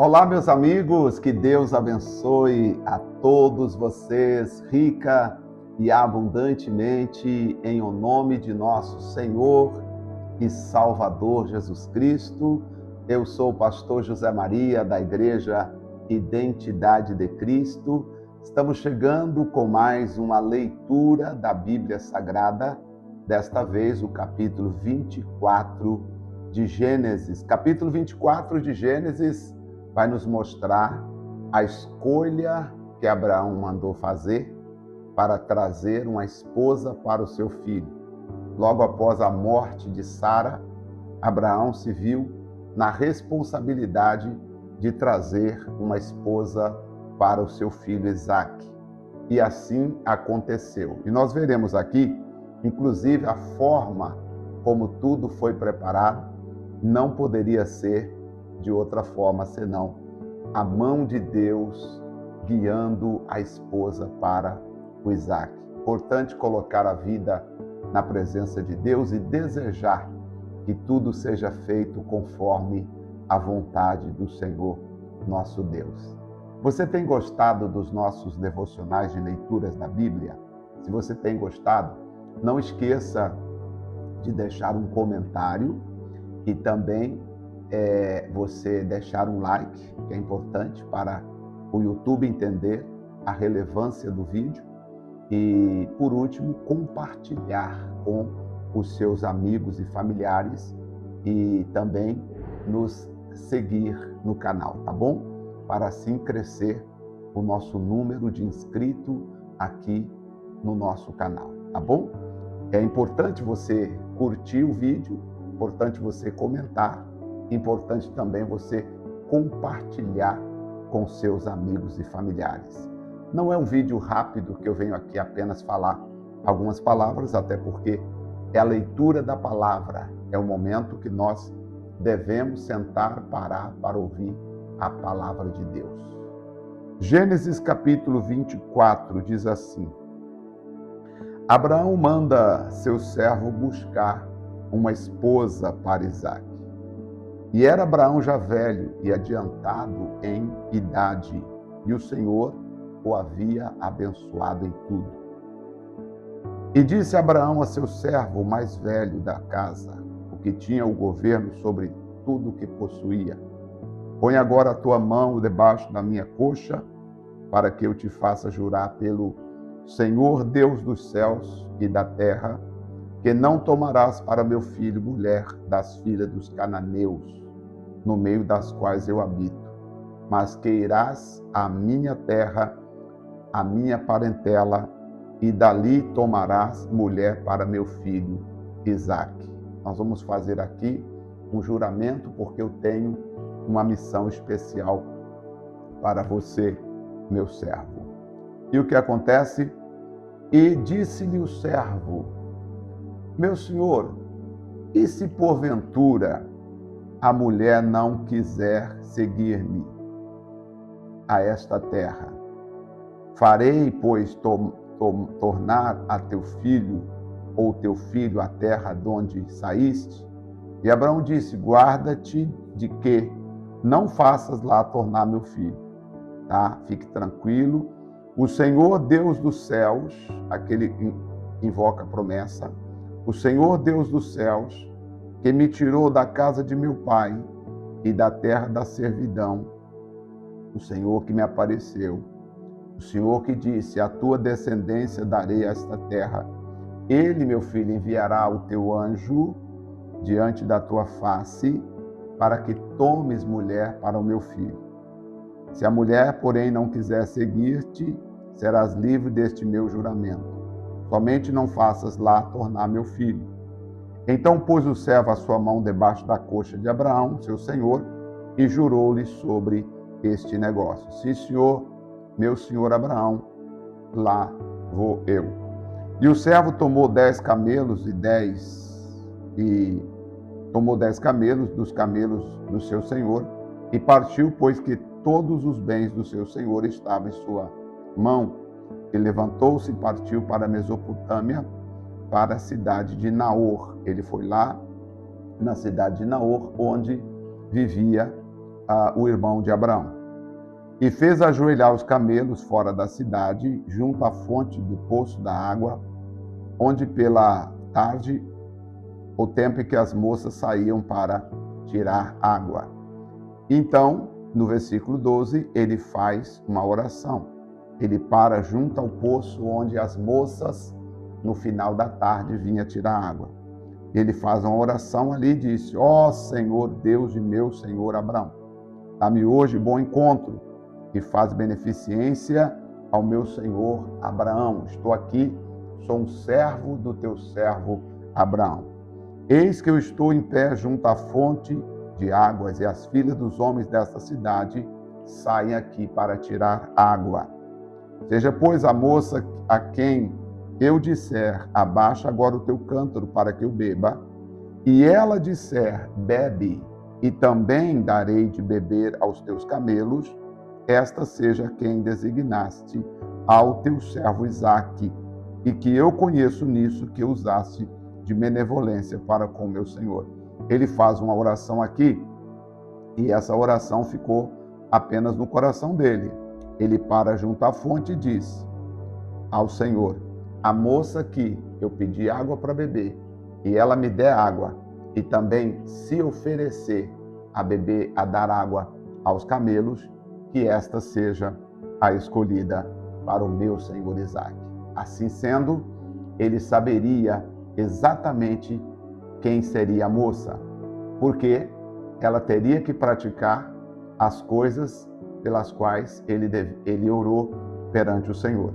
Olá, meus amigos, que Deus abençoe a todos vocês, rica e abundantemente, em o nome de nosso Senhor e Salvador Jesus Cristo. Eu sou o pastor José Maria, da Igreja Identidade de Cristo. Estamos chegando com mais uma leitura da Bíblia Sagrada, desta vez o capítulo 24 de Gênesis. Capítulo 24 de Gênesis vai nos mostrar a escolha que Abraão mandou fazer para trazer uma esposa para o seu filho. Logo após a morte de Sara, Abraão se viu na responsabilidade de trazer uma esposa para o seu filho Isaque. E assim aconteceu. E nós veremos aqui, inclusive, a forma como tudo foi preparado não poderia ser de outra forma senão a mão de Deus guiando a esposa para o Isaque. Importante colocar a vida na presença de Deus e desejar que tudo seja feito conforme a vontade do Senhor, nosso Deus. Você tem gostado dos nossos devocionais de leituras da Bíblia? Se você tem gostado, não esqueça de deixar um comentário e também você deixar um like, que é importante para o YouTube entender a relevância do vídeo. E, por último, compartilhar com os seus amigos e familiares e também nos seguir no canal, tá bom? Para assim crescer o nosso número de inscritos aqui no nosso canal, tá bom? É importante você curtir o vídeo, importante você comentar, importante também você compartilhar com seus amigos e familiares. Não é um vídeo rápido que eu venho aqui apenas falar algumas palavras, até porque é a leitura da palavra, é o momento que nós devemos sentar, parar para ouvir a palavra de Deus. Gênesis capítulo 24 diz assim: Abraão manda seu servo buscar uma esposa para Isaque. E era Abraão já velho e adiantado em idade, e o Senhor o havia abençoado em tudo. E disse Abraão a seu servo, o mais velho da casa, o que tinha o governo sobre tudo o que possuía: Põe agora a tua mão debaixo da minha coxa, para que eu te faça jurar pelo Senhor Deus dos céus e da terra, que não tomarás para meu filho mulher das filhas dos cananeus, no meio das quais eu habito, mas que irás à minha terra, à minha parentela, e dali tomarás mulher para meu filho Isaque. Nós vamos fazer aqui um juramento, porque eu tenho uma missão especial para você, meu servo. E o que acontece? E disse-lhe o servo: Meu senhor, e se porventura a mulher não quiser seguir-me a esta terra? Farei, pois, tornar a teu filho ou teu filho a terra de onde saíste? E Abraão disse: Guarda-te de que não faças lá tornar meu filho. Tá? Fique tranquilo. O Senhor Deus dos céus, aquele que invoca a promessa, o Senhor Deus dos céus, que me tirou da casa de meu pai e da terra da servidão, o Senhor que me apareceu, o Senhor que disse: A tua descendência darei a esta terra. Ele, meu filho, enviará o teu anjo diante da tua face, para que tomes mulher para o meu filho. Se a mulher, porém, não quiser seguir-te, serás livre deste meu juramento. Somente não faças lá tornar meu filho. Então pôs o servo a sua mão debaixo da coxa de Abraão, seu senhor, e jurou-lhe sobre este negócio: Sim, senhor, meu senhor Abraão, lá vou eu. E o servo tomou 10 camelos tomou 10 camelos dos camelos do seu senhor e partiu, pois que todos os bens do seu senhor estavam em sua mão. E levantou-se e partiu para a Mesopotâmia, para a cidade de Naor. Ele foi lá na cidade de Naor, onde vivia o irmão de Abraão. E fez ajoelhar os camelos fora da cidade, junto à fonte do poço da água, onde pela tarde, o tempo em que as moças saíam para tirar água. Então, no versículo 12, ele faz uma oração. Ele para junto ao poço onde as moças, no final da tarde, vinham tirar água. Ele faz uma oração ali e disse: ó Senhor, Deus de meu Senhor Abraão, dá-me hoje bom encontro e faz beneficência ao meu Senhor Abraão. Estou aqui, sou um servo do teu servo Abraão. Eis que eu estou em pé junto à fonte de águas, e as filhas dos homens desta cidade saem aqui para tirar água. Seja, pois, a moça a quem eu disser: abaixa agora o teu cântaro para que eu beba, e ela disser: bebe, e também darei de beber aos teus camelos, esta seja quem designaste ao teu servo Isaque, e que eu conheço nisso que usaste de benevolência para com meu Senhor. Ele faz uma oração aqui, e essa oração ficou apenas no coração dele. Ele para junto à fonte e diz ao Senhor: a moça que eu pedi água para beber, e ela me der água, e também se oferecer a beber, a dar água aos camelos, que esta seja a escolhida para o meu Senhor Isaque. Assim sendo, ele saberia exatamente quem seria a moça, porque ela teria que praticar as coisas pelas quais ele orou perante o Senhor.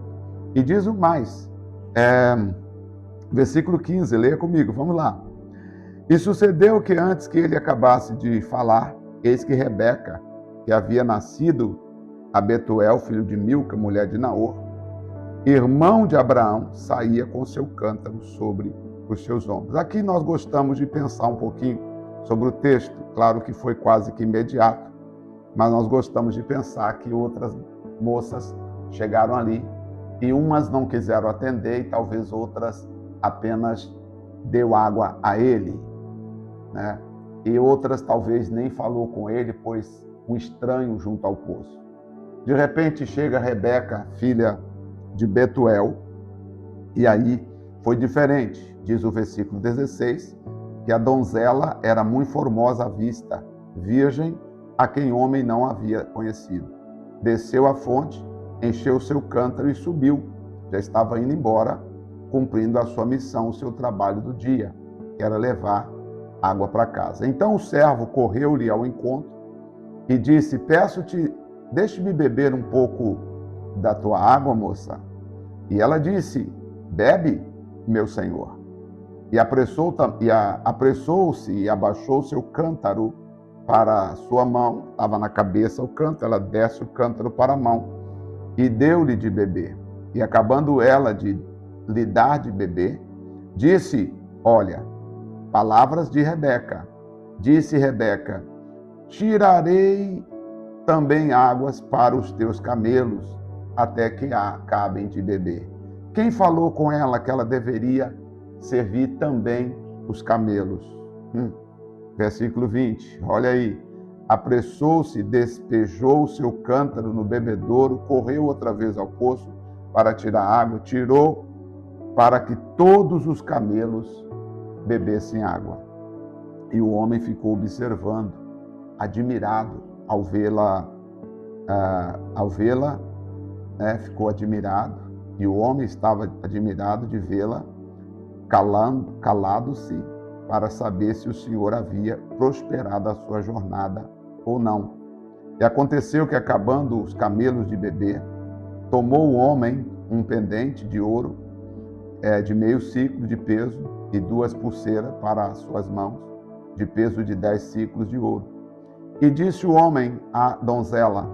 E diz o mais, versículo 15, leia comigo, vamos lá. E sucedeu que antes que ele acabasse de falar, eis que Rebeca, que havia nascido a Betuel, filho de Milca, mulher de Naor, irmão de Abraão, saía com seu cântaro sobre os seus ombros. Aqui nós gostamos de pensar um pouquinho sobre o texto. Claro que foi quase que imediato, mas nós gostamos de pensar que outras moças chegaram ali e umas não quiseram atender e talvez outras apenas deu água a ele, né? E outras talvez nem falou com ele, pois um estranho junto ao poço. De repente chega Rebeca, filha de Betuel, e aí foi diferente. Diz o versículo 16, que a donzela era muito formosa à vista, virgem, a quem homem não havia conhecido. Desceu à fonte, encheu seu cântaro e subiu. Já estava indo embora, cumprindo a sua missão, o seu trabalho do dia, que era levar água para casa. Então o servo correu-lhe ao encontro e disse: peço-te, deixe-me beber um pouco da tua água, moça. E ela disse: bebe, meu senhor. E apressou-se e abaixou seu cântaro para a sua mão. Estava na cabeça o cântaro, ela desce o cântaro para a mão e deu-lhe de beber. E acabando ela de lhe dar de beber, disse: olha, palavras de Rebeca. Disse Rebeca: tirarei também águas para os teus camelos, até que acabem de beber. Quem falou com ela que ela deveria servir também os camelos? Versículo 20, olha aí. Apressou-se, despejou o seu cântaro no bebedouro, correu outra vez ao poço para tirar água, tirou para que todos os camelos bebessem água. E o homem ficou observando, admirado ao vê-la, ficou admirado, e o homem estava admirado de vê-la, calado-se, para saber se o Senhor havia prosperado a sua jornada ou não. E aconteceu que, acabando os camelos de beber, tomou o homem um pendente de ouro, de meio ciclo de peso, e 2 pulseiras para as suas mãos, de peso de 10 ciclos de ouro. E disse o homem à donzela: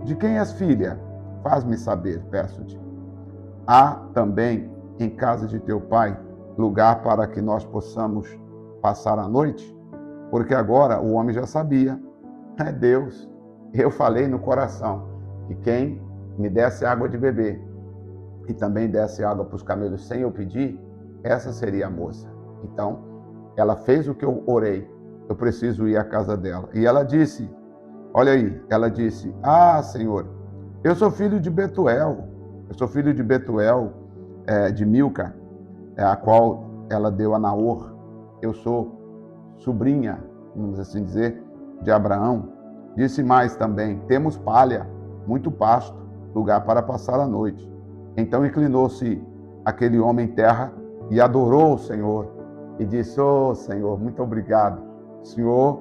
de quem és filha? Faz-me saber, peço-te. Há também em casa de teu pai lugar para que nós possamos passar a noite? Porque agora o homem já sabia. É Deus. Eu falei no coração que quem me desse água de beber e também desse água para os camelos sem eu pedir, essa seria a moça. Então, ela fez o que eu orei. Eu preciso ir à casa dela. E ela disse: Olha aí, ela disse: Ah, Senhor, eu sou filho de Betuel, de Milca, a qual ela deu a Naor. Eu sou sobrinha, vamos assim dizer, de Abraão. Disse mais também: Temos palha, muito pasto, lugar para passar a noite. Então inclinou-se aquele homem em terra e adorou o Senhor e disse: Oh, Senhor, muito obrigado. O Senhor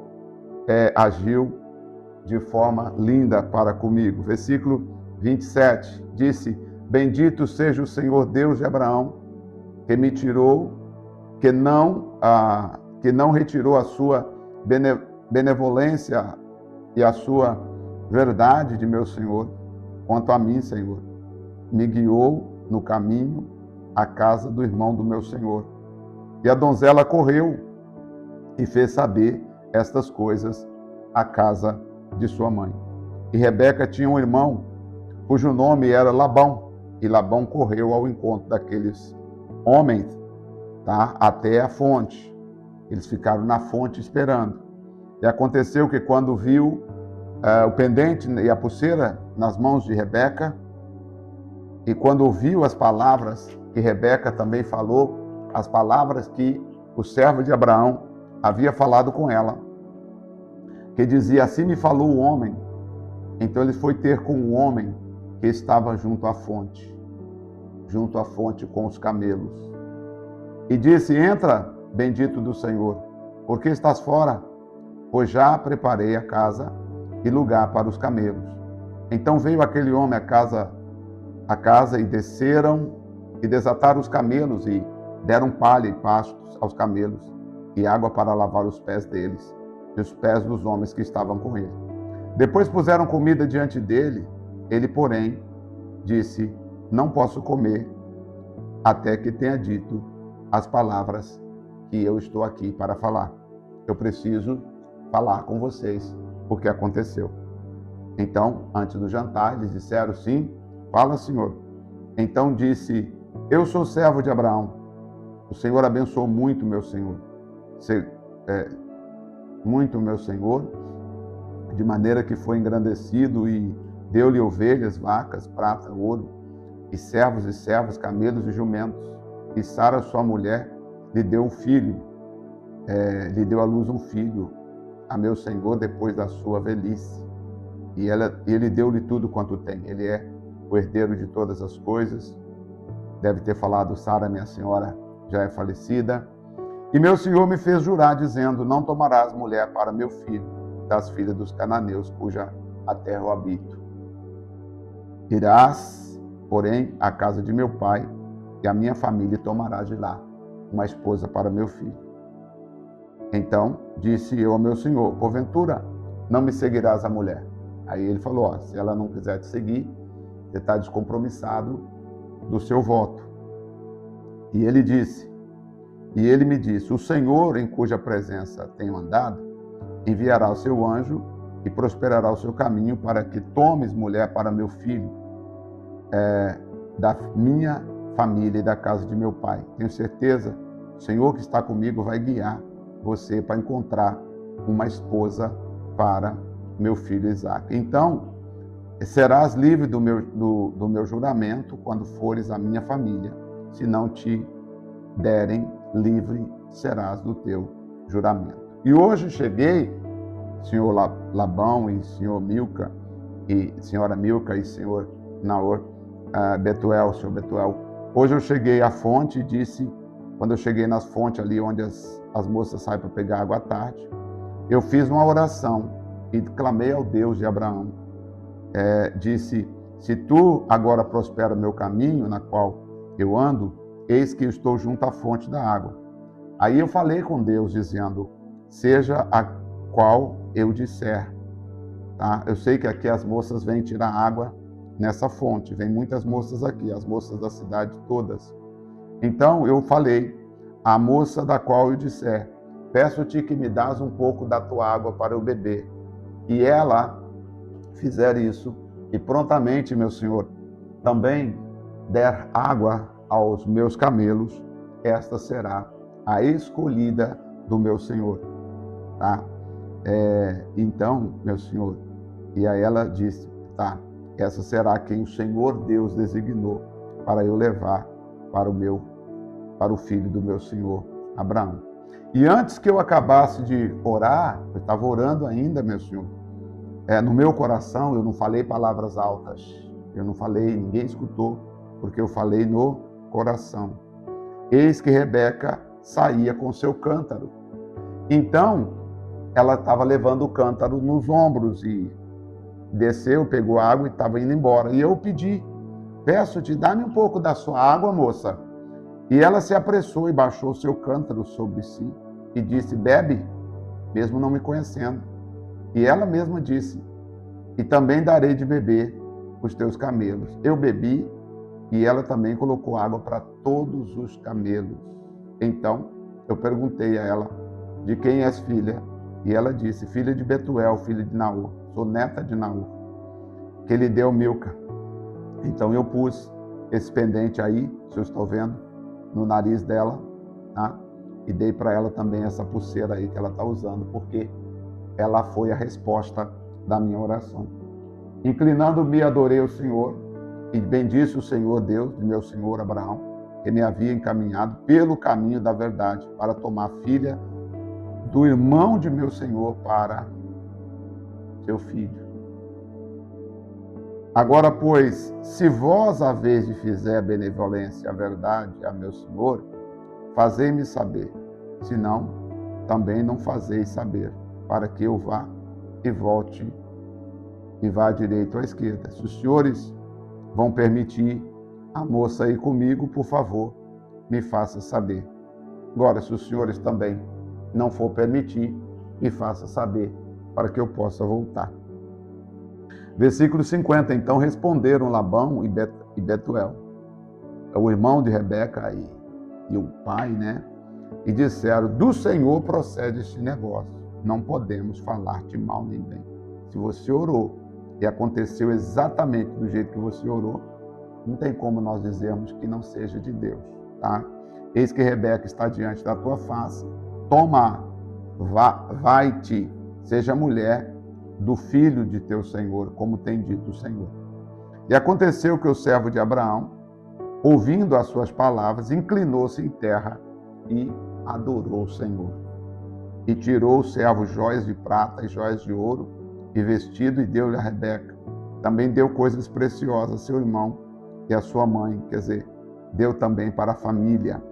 agiu de forma linda para comigo. Versículo 27 disse: Bendito seja o Senhor Deus de Abraão, que me tirou, que não retirou a sua benevolência e a sua verdade de meu Senhor. Quanto a mim, Senhor, me guiou no caminho à casa do irmão do meu Senhor. E a donzela correu e fez saber estas coisas à casa de sua mãe. E Rebeca tinha um irmão cujo nome era Labão, e Labão correu ao encontro daqueles homens, tá, até a fonte. Eles ficaram na fonte esperando. E aconteceu que quando viu o pendente e a pulseira nas mãos de Rebeca, e quando ouviu as palavras que Rebeca também falou, as palavras que o servo de Abraão havia falado com ela, que dizia: Assim me falou o homem. Então ele foi ter com o homem que estava junto à fonte com os camelos. E disse: Entra, bendito do Senhor, porque estás fora? Pois já preparei a casa e lugar para os camelos. Então veio aquele homem à casa e desceram e desataram os camelos e deram palha e pastos aos camelos e água para lavar os pés deles e os pés dos homens que estavam com ele. Depois puseram comida diante dele. Ele, porém, disse: Não posso comer até que tenha dito as palavras que eu estou aqui para falar. Eu preciso falar com vocês o que aconteceu. Então, antes do jantar, eles disseram: Sim, fala, Senhor. Então disse: Eu sou servo de Abraão. O Senhor abençoou muito meu Senhor. Muito meu Senhor, de maneira que foi engrandecido e deu-lhe ovelhas, vacas, prata, ouro, e servos, camelos e jumentos. E Sara, sua mulher, lhe deu um filho, lhe deu à luz um filho, a meu Senhor, depois da sua velhice. E ele deu-lhe tudo quanto tem. Ele é o herdeiro de todas as coisas. Deve ter falado: Sara, minha senhora, já é falecida. E meu Senhor me fez jurar, dizendo: Não tomarás mulher para meu filho, das filhas dos cananeus, cuja a terra eu habito. Irás, porém, à casa de meu pai, e a minha família tomará de lá uma esposa para meu filho. Então disse eu ao meu Senhor: Porventura, não me seguirás a mulher? Aí ele falou: Se ela não quiser te seguir, você está descompromissado do seu voto. E ele me disse: O Senhor, em cuja presença tenho andado, enviará o seu anjo e prosperará o seu caminho para que tomes mulher para meu filho, da minha família e da casa de meu pai. Tenho certeza, o Senhor que está comigo vai guiar você para encontrar uma esposa para meu filho Isaque. Então, serás livre do meu juramento quando fores à minha família. Se não te derem, livre serás do teu juramento. E hoje cheguei, senhor Labão e senhor Milca, e senhora Milca e senhor Naor, senhor Betuel. Hoje eu cheguei à fonte e disse, quando eu cheguei nas fontes ali onde as moças saem para pegar água à tarde, eu fiz uma oração e clamei ao Deus de Abraão. Disse: se tu agora prospera o meu caminho, na qual eu ando, eis que eu estou junto à fonte da água. Aí eu falei com Deus, dizendo: seja a qual eu disser. Tá? Eu sei que aqui as moças vêm tirar água nessa fonte, vem muitas moças aqui, as moças da cidade todas. Então eu falei: a moça da qual eu disser, peço-te que me dás um pouco da tua água para eu beber. E ela fizer isso, e prontamente, meu Senhor, também der água aos meus camelos, esta será a escolhida do meu Senhor. Tá? Então, meu Senhor, E aí ela disse, tá, essa será quem o Senhor Deus designou para eu levar para o filho do meu senhor Abraão. E antes que eu acabasse de orar, eu estava orando ainda, meu senhor, no meu coração eu não falei palavras altas, eu não falei, ninguém escutou, porque eu falei no coração. Eis que Rebeca saía com seu cântaro. Então, ela estava levando o cântaro nos ombros e desceu, pegou água e estava indo embora. E eu pedi, peço-te, dá-me um pouco da sua água, moça. E ela se apressou e baixou seu cântaro sobre si e disse, bebe, mesmo não me conhecendo. E ela mesma disse, e também darei de beber os teus camelos. Eu bebi e ela também colocou água para todos os camelos. Então eu perguntei a ela, de quem és filha? E ela disse, filha de Betuel, filha de Naor. Sou neta de Naor, que lhe deu Milca. Então eu pus esse pendente aí, vocês estão vendo, no nariz dela, tá? E dei para ela também essa pulseira aí que ela está usando, porque ela foi a resposta da minha oração. Inclinando-me, adorei o Senhor e bendisse o Senhor Deus de meu senhor Abraão, que me havia encaminhado pelo caminho da verdade para tomar filha do irmão de meu senhor para seu filho. Agora, pois, se vós haveis de fizer benevolência à verdade a meu senhor, fazei-me saber, senão também não fazeis saber, para que eu vá e volte e vá à direita ou à esquerda. Se os senhores vão permitir a moça ir comigo, por favor, me faça saber. Agora, se os senhores também não for permitir, me faça saber, para que eu possa voltar. Versículo 50. Então responderam Labão e Betuel, o irmão de Rebeca e o pai, né? E disseram, do Senhor procede este negócio. Não podemos falar-te mal nem bem. Se você orou e aconteceu exatamente do jeito que você orou, não tem como nós dizermos que não seja de Deus, tá? Eis que Rebeca está diante da tua face. Toma, vai-te, seja mulher do filho de teu senhor, como tem dito o Senhor. E aconteceu que o servo de Abraão, ouvindo as suas palavras, inclinou-se em terra e adorou o Senhor. E tirou o servo joias de prata e joias de ouro e vestido e deu-lhe a Rebeca. Também deu coisas preciosas a seu irmão e a sua mãe, quer dizer, deu também para a família.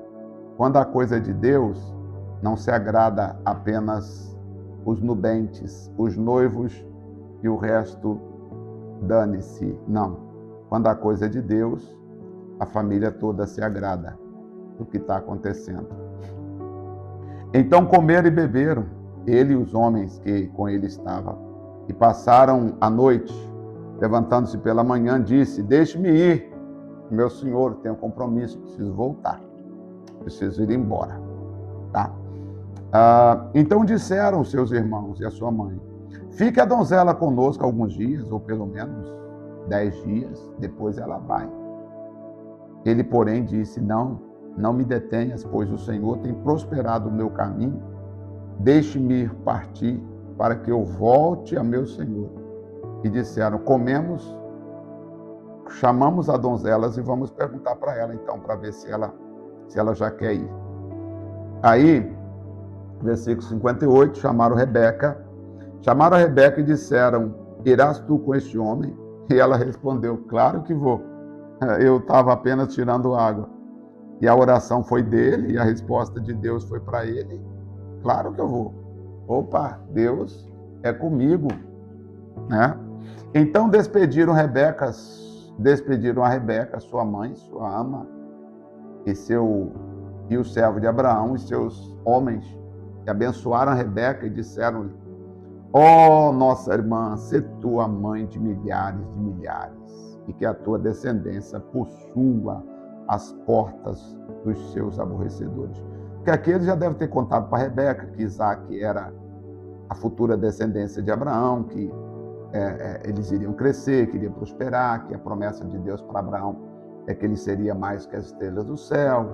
Quando a coisa é de Deus, não se agrada apenas os nubentes, os noivos e o resto dane-se. Não. Quando a coisa é de Deus, a família toda se agrada do que está acontecendo. Então comeram e beberam, ele e os homens que com ele estavam, e passaram a noite. Levantando-se pela manhã, disse, deixe-me ir, meu senhor, tenho compromisso, preciso voltar, preciso ir embora. Tá? Então disseram seus irmãos e a sua mãe, fique a donzela conosco alguns dias, ou pelo menos 10 dias, depois ela vai. Ele, porém, disse, não me detenhas, pois o Senhor tem prosperado o meu caminho, deixe-me ir partir, para que eu volte a meu Senhor. E disseram, chamamos a donzelas e vamos perguntar para ela, então, para ver se ela já quer ir. Aí, versículo 58, chamaram a Rebeca e disseram, irás tu com este homem? E ela respondeu, claro que vou. Eu estava apenas tirando água. E a oração foi dele, e a resposta de Deus foi para ele. Claro que eu vou. Opa, Deus é comigo, né? Então despediram a Rebeca, sua mãe, sua ama, e o servo de Abraão e seus homens, que abençoaram a Rebeca e disseram-lhe, nossa irmã, sê tu a mãe de milhares, e que a tua descendência possua as portas dos seus aborrecedores. Porque aqui ele já deve ter contado para Rebeca que Isaac era a futura descendência de Abraão, que eles iriam crescer, que iriam prosperar, que a promessa de Deus para Abraão é que ele seria mais que as estrelas do céu.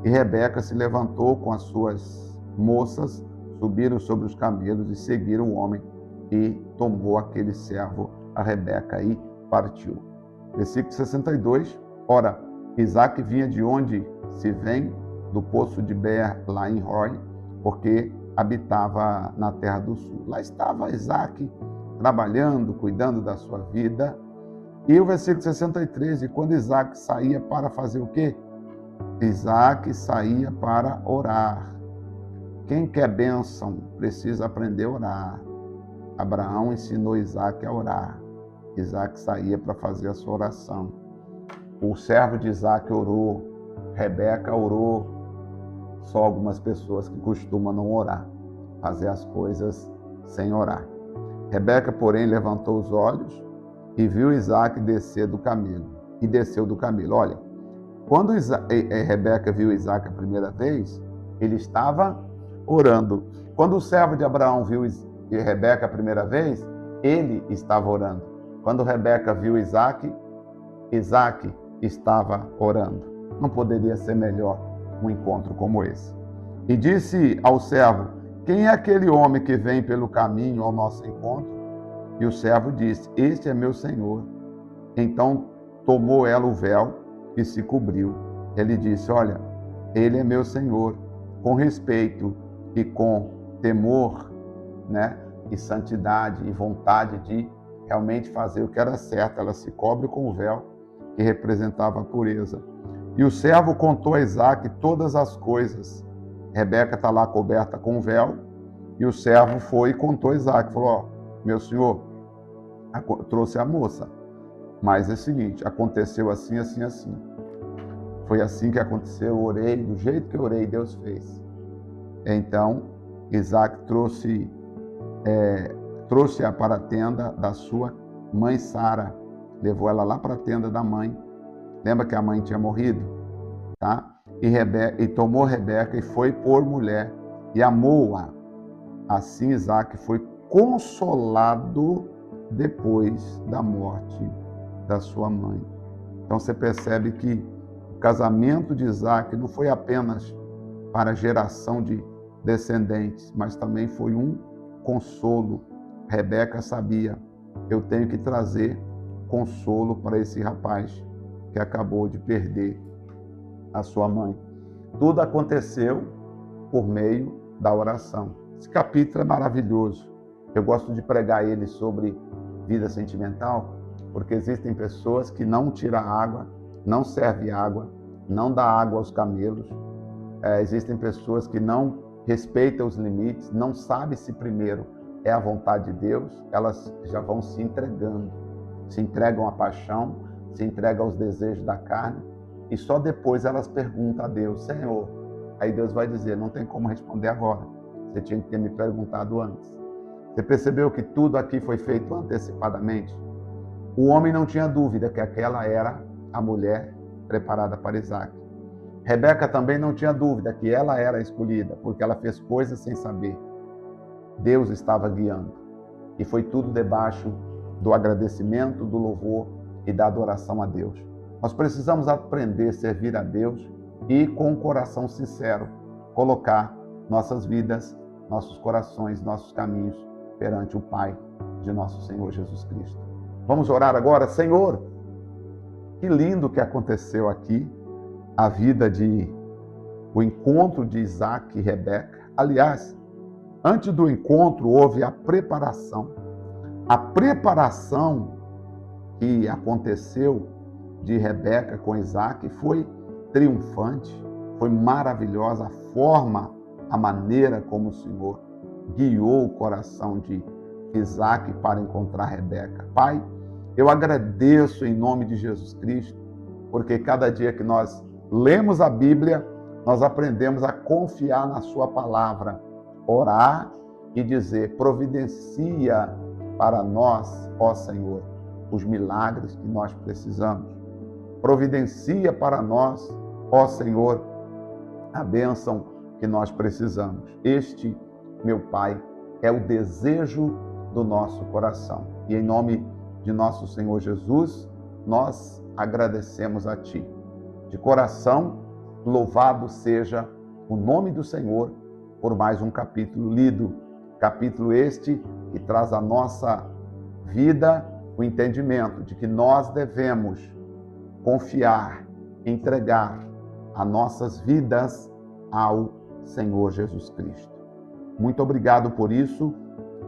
E Rebeca se levantou com as suas moças, subiram sobre os camelos e seguiram o homem e tomou aquele servo, a Rebeca, e partiu. Versículo 62, ora, Isaac vinha de onde se vem, do poço de Beer, lá em Roi, porque habitava na terra do sul. Lá estava Isaac trabalhando, cuidando da sua vida. E o versículo 63, e quando Isaac saía para fazer o quê? Isaac saía para orar. Quem quer bênção precisa aprender a orar. Abraão ensinou Isaac a orar. Isaac saía para fazer a sua oração. O servo de Isaac orou, Rebeca orou. Só algumas pessoas que costumam não orar, fazer as coisas sem orar. Rebeca, porém, levantou os olhos e viu Isaac descer do camelo. E desceu do camelo. Olha, quando Rebeca viu Isaac a primeira vez, ele estava orando. Quando o servo de Abraão viu Rebeca a primeira vez, ele estava orando. Quando Rebeca viu Isaac, Isaac estava orando. Não poderia ser melhor um encontro como esse. E disse ao servo: quem é aquele homem que vem pelo caminho ao nosso encontro? E o servo disse: este é meu senhor. Então tomou ela o véu e se cobriu. Ele disse: olha, ele é meu senhor. Com respeito e com temor, né, e santidade e vontade de realmente fazer o que era certo, ela se cobre com o véu que representava a pureza. E o servo contou a Isaac todas as coisas. Rebeca está lá coberta com o véu, e o servo foi e contou a Isaac. Falou: ó, meu senhor, trouxe a moça, mas é o seguinte, aconteceu assim, assim, assim. Foi assim que aconteceu, eu orei, do jeito que eu orei, Deus fez. Então, Isaac trouxe-a para a tenda da sua mãe Sara, levou ela lá para a tenda da mãe. Lembra que a mãe tinha morrido? Tá? E tomou Rebeca e foi por mulher e amou-a. Assim Isaac foi consolado depois da morte da sua mãe. Então você percebe que o casamento de Isaac não foi apenas para a geração de descendentes, mas também foi um consolo. Rebeca sabia: eu tenho que trazer consolo para esse rapaz que acabou de perder a sua mãe. Tudo aconteceu por meio da oração. Esse capítulo é maravilhoso. Eu gosto de pregar ele sobre vida sentimental, porque existem pessoas que não tiram água, não servem água, não dá água aos camelos. Existem pessoas que não respeitam os limites, não sabem se primeiro é a vontade de Deus, elas já vão se entregando, se entregam à paixão, se entregam aos desejos da carne, e só depois elas perguntam a Deus: Senhor, aí Deus vai dizer: não tem como responder agora, você tinha que ter me perguntado antes. Você percebeu que tudo aqui foi feito antecipadamente? O homem não tinha dúvida que aquela era a mulher preparada para Isaac. Rebeca também não tinha dúvida que ela era a escolhida, porque ela fez coisas sem saber. Deus estava guiando. E foi tudo debaixo do agradecimento, do louvor e da adoração a Deus. Nós precisamos aprender a servir a Deus e, com um coração sincero, colocar nossas vidas, nossos corações, nossos caminhos perante o Pai de nosso Senhor Jesus Cristo. Vamos orar agora? Senhor, que lindo que aconteceu aqui, o encontro de Isaac e Rebeca. Aliás, antes do encontro houve a preparação. A preparação que aconteceu de Rebeca com Isaac foi triunfante, foi maravilhosa a forma, a maneira como o Senhor guiou o coração de Isaac para encontrar Rebeca. Pai, eu agradeço em nome de Jesus Cristo, porque cada dia que nós lemos a Bíblia, nós aprendemos a confiar na sua palavra, orar e dizer: providencia para nós, ó Senhor, os milagres que nós precisamos. Providencia para nós, ó Senhor, a bênção que nós precisamos. Este, meu Pai, é o desejo do nosso coração. E em nome de nosso Senhor Jesus, nós agradecemos a Ti. De coração, louvado seja o nome do Senhor por mais um capítulo lido Capítulo este que traz à nossa vida o entendimento de que nós devemos confiar, entregar as nossas vidas ao Senhor Jesus Cristo. Muito obrigado por isso.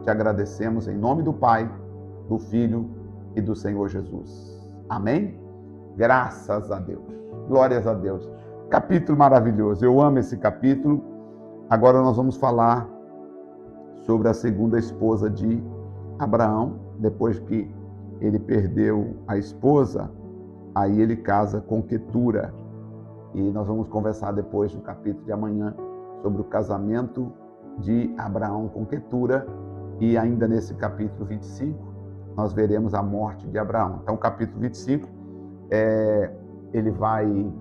Te agradecemos em nome do Pai, do Filho e do Senhor Jesus. Amém? Graças a Deus. Glórias a Deus. Capítulo maravilhoso. Eu amo esse capítulo. Agora nós vamos falar sobre a segunda esposa de Abraão. Depois que ele perdeu a esposa, aí ele casa com Quetura. E nós vamos conversar depois no capítulo de amanhã sobre o casamento de Abraão com Quetura. E ainda nesse capítulo 25, nós veremos a morte de Abraão. Então, o capítulo 25, ele vai,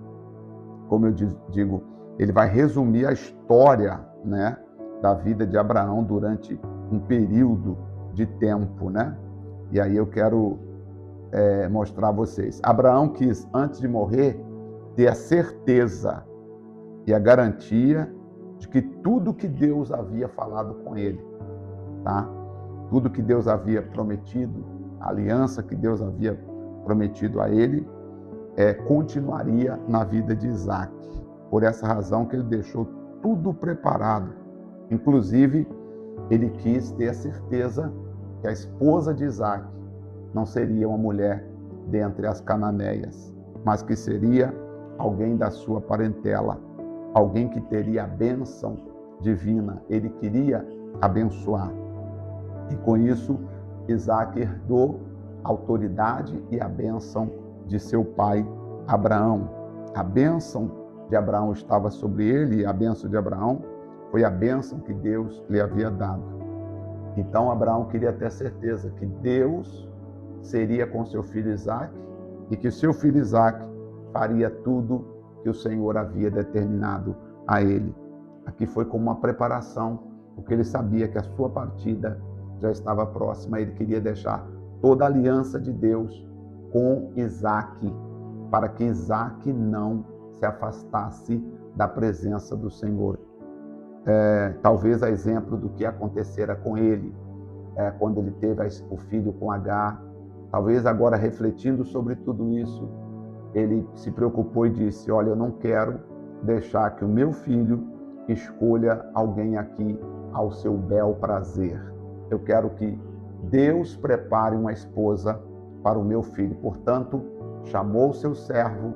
como eu digo, ele vai resumir a história, né, da vida de Abraão durante um período de tempo, né? E aí eu quero mostrar a vocês. Abraão quis, antes de morrer, ter a certeza e a garantia de que tudo que Deus havia falado com ele, tá? Tudo que Deus havia prometido, a aliança que Deus havia prometido a ele, continuaria na vida de Isaac. Por essa razão que ele deixou tudo preparado. Inclusive, ele quis ter a certeza que a esposa de Isaac não seria uma mulher dentre as cananeias, mas que seria alguém da sua parentela, alguém que teria a bênção divina. Ele queria abençoar. E com isso, Isaac herdou a autoridade e a bênção de seu pai Abraão. A bênção de Abraão estava sobre ele, e a bênção de Abraão foi a bênção que Deus lhe havia dado. Então Abraão queria ter certeza que Deus seria com seu filho Isaac e que seu filho Isaac faria tudo que o Senhor havia determinado a ele. Aqui foi como uma preparação, porque ele sabia que a sua partida já estava próxima. Ele queria deixar toda a aliança de Deus com Isaac, para que Isaac não se afastasse da presença do Senhor. Talvez a exemplo do que acontecera com ele, quando ele teve o filho com Agar. Talvez agora, refletindo sobre tudo isso, ele se preocupou e disse: olha, eu não quero deixar que o meu filho escolha alguém aqui ao seu bel prazer. Eu quero que Deus prepare uma esposa para o meu filho. Portanto, chamou o seu servo,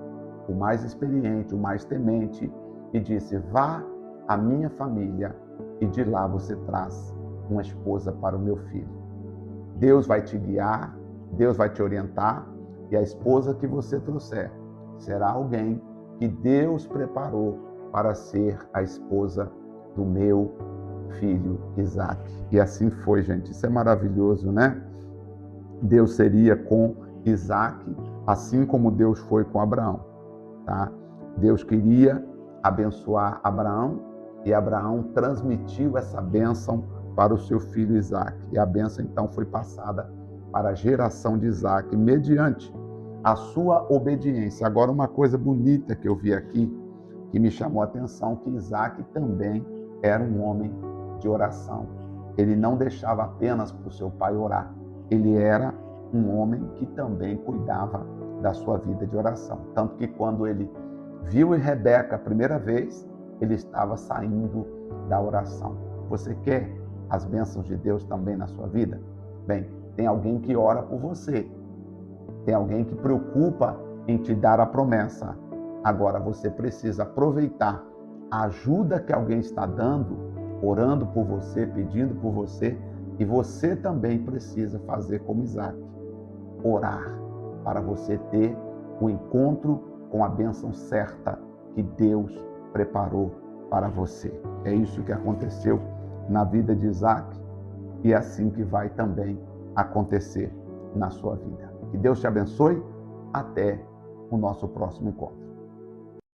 o mais experiente, o mais temente, e disse: vá à minha família e de lá você traz uma esposa para o meu filho. Deus vai te guiar, Deus vai te orientar, e a esposa que você trouxer será alguém que Deus preparou para ser a esposa do meu filho Isaac. E assim foi, gente. Isso é maravilhoso, né? Deus seria com Isaac, assim como Deus foi com Abraão, tá? Deus queria abençoar Abraão e Abraão transmitiu essa bênção para o seu filho Isaac. E a bênção então foi passada para a geração de Isaac, mediante a sua obediência. Agora, uma coisa bonita que eu vi aqui, que me chamou a atenção, que Isaac também era um homem de oração. Ele não deixava apenas para o seu pai orar. Ele era um homem que também cuidava da sua vida de oração. Tanto que quando ele viu Rebeca a primeira vez, ele estava saindo da oração. Você quer as bênçãos de Deus também na sua vida? Bem, tem alguém que ora por você. Tem alguém que preocupa em te dar a promessa. Agora você precisa aproveitar a ajuda que alguém está dando, orando por você, pedindo por você, e você também precisa fazer como Isaac. Orar para você ter o encontro com a bênção certa que Deus preparou para você. É isso que aconteceu na vida de Isaac e é assim que vai também acontecer na sua vida. Que Deus te abençoe. Até o nosso próximo encontro.